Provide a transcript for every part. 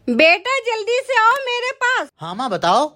बेटा जल्दी से आओ मेरे पास। हाँ माँ बताओ।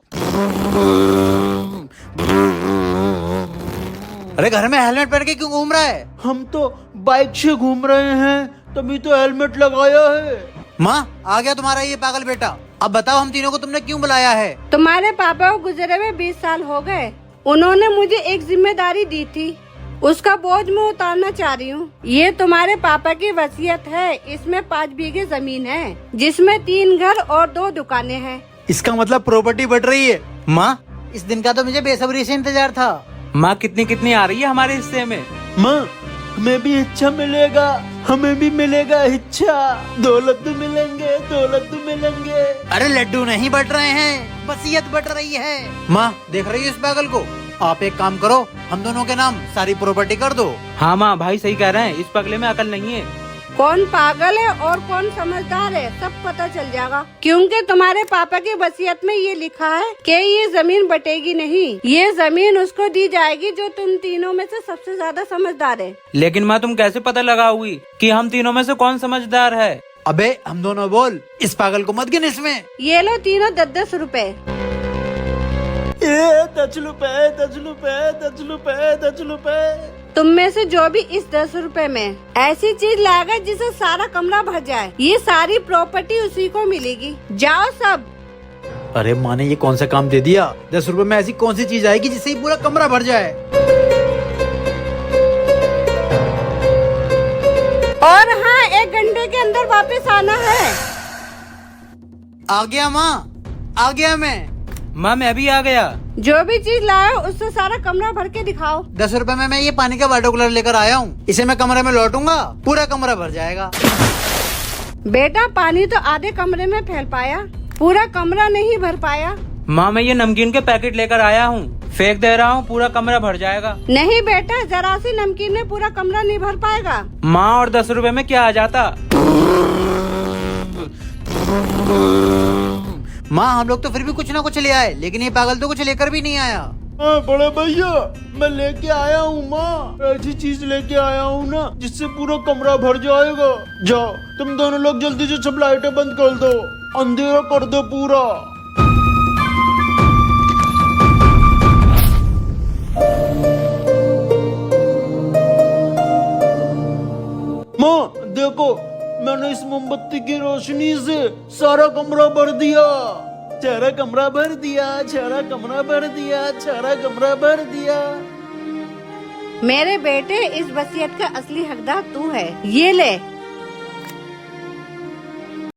अरे घर में हेलमेट पहन के क्यों घूम रहा है? हम तो बाइक से घूम रहे हैं, तभी तो हेलमेट लगाया है। माँ आ गया तुम्हारा ये पागल बेटा। अब बताओ हम तीनों को तुमने क्यों बुलाया है? तुम्हारे पापा को गुजरे हुए 20 साल हो गए। उन्होंने मुझे एक जिम्मेदारी दी थी, उसका बोझ मैं उतारना चाह रही हूँ। ये तुम्हारे पापा की वसीयत है। इसमें 5 बीघे जमीन है, जिसमें 3 घर और 2 दुकानें हैं। इसका मतलब प्रॉपर्टी बढ़ रही है। माँ इस दिन का तो मुझे बेसब्री से इंतजार था। माँ कितनी कितनी आ रही है हमारे हिस्से में? माँ हमें भी हिस्सा मिलेगा, हमें भी मिलेगा हिस्सा। 2 लड्डू मिलेंगे, 2 लड्डू मिलेंगे। अरे लड्डू नहीं बढ़ रहे हैं, वसीयत बढ़ रही है। माँ देख रही है इस पागल को? आप एक काम करो, हम दोनों के नाम सारी प्रॉपर्टी कर दो। हाँ माँ भाई सही कह रहे हैं, इस पगले में अकल नहीं है। कौन पागल है और कौन समझदार है सब पता चल जाएगा, क्योंकि तुम्हारे पापा की वसीयत में ये लिखा है कि ये जमीन बटेगी नहीं। ये जमीन उसको दी जाएगी जो तुम तीनों में से सबसे ज्यादा समझदार है। लेकिन माँ तुम कैसे पता लगाओगी कि हम तीनों में से कौन समझदार है? अबे हम दोनों बोल, इस पागल को मत गिन इसमें। ये लो तीनों 10-10 रुपए। 10 रुपए, 10 रुपए, 10 रुपए, 10 रुपए। तुम में से जो भी इस 10 रुपए में ऐसी चीज लाएगा जिससे सारा कमरा भर जाए, ये सारी प्रॉपर्टी उसी को मिलेगी। जाओ सब। अरे माँ ने ये कौन सा काम दे दिया? 10 रुपए में ऐसी कौन सी चीज आएगी जिससे ही पूरा कमरा भर जाए? और हाँ, 1 घंटे के अंदर वापस आना है। आ गया माँ, आ गया मैं। माँ मैं भी आ गया। जो भी चीज लाओ उससे सारा कमरा भर के दिखाओ। 10 रुपए में मैं ये पानी का वाटर कूलर लेकर आया हूँ। इसे मैं कमरे में लौटूंगा, पूरा कमरा भर जाएगा। बेटा पानी तो आधे कमरे में फैल पाया, पूरा कमरा नहीं भर पाया। माँ मैं ये नमकीन के पैकेट लेकर आया हूँ, फेंक दे रहा हूँ, पूरा कमरा भर जाएगा। नहीं बेटा, जरा सी नमकीन में पूरा कमरा नहीं भर पाएगा। माँ और 10 रुपए में क्या आ जाता? माँ हम लोग तो फिर भी कुछ ना कुछ ले आए, लेकिन ये पागल तो कुछ लेकर भी नहीं आया। हाँ बड़े भैया, मैं लेके आया हूँ माँ, ऐसी चीज लेके आया हूँ ना जिससे पूरा कमरा भर जाएगा। जाओ तुम दोनों लोग जल्दी से सब लाइटें बंद कर दो, अंधेरा कर दो पूरा। माँ देखो, मैंने इस मोमबत्ती की रोशनी से सारा कमरा भर दिया। सारा कमरा भर दिया, सारा कमरा भर दिया, सारा कमरा भर दिया। मेरे बेटे, इस वसीयत का असली हकदार तू है। ये ले।